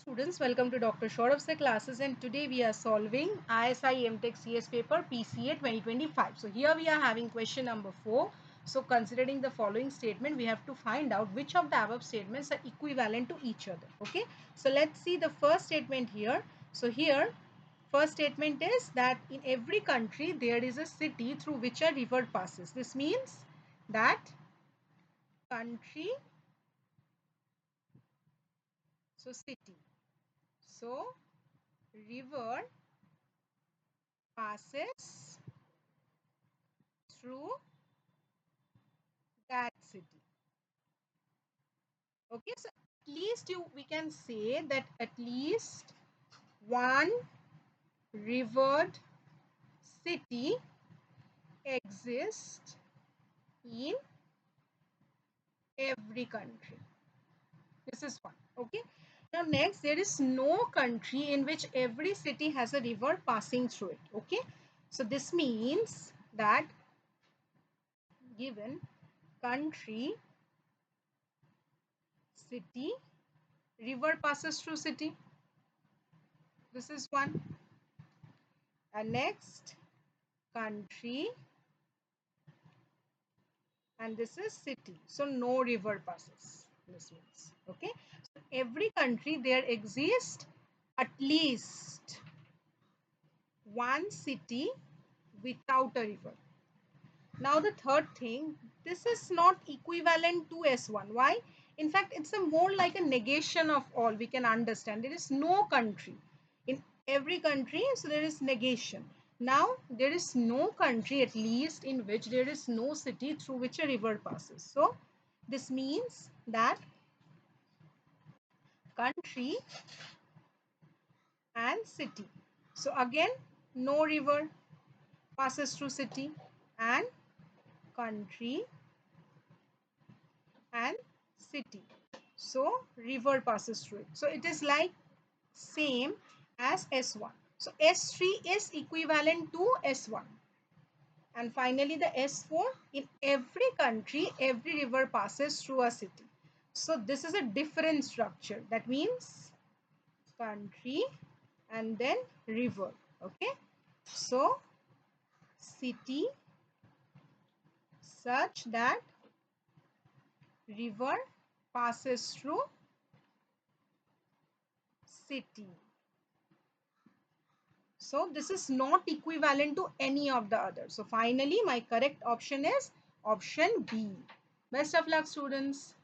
Students, welcome to Dr. Saurav's classes, and today we are solving ISI MTech CS paper PCA 2025. So here we are having question number 4. So considering the following statement, we have to find out which of the above statements are equivalent to each other. Okay, so let's see the first statement here. So here, first statement is that in every country there is a city through which a river passes. This means that country, so city. So river passes through that city. Okay, so at least we can say that at least one rivered city exists in every country. This is one. Okay, now next, there is no country in which every city has a river passing through it. Okay, so this means that given country, city, river passes through city. This is one. And next, country, and this is city. So no river passes. This means, okay. So every country there exists at least one city without a river. Now the third thing, this is not equivalent to S1. Why? In fact, it's a more like a negation of all. We can understand there is no country in every country, so there is negation. Now there is no country at least in which there is no city through which a river passes. So this means that country and city. So again, no river passes through city, and country and city. So river passes through it. So it is like same as S1. So S3 is equivalent to S1. And finally the S4, in every country, every river passes through a city. So this is a different structure. That means country and then river. Okay. So city such that river passes through city. So this is not equivalent to any of the others. So finally my correct option is option B. Best of luck, students.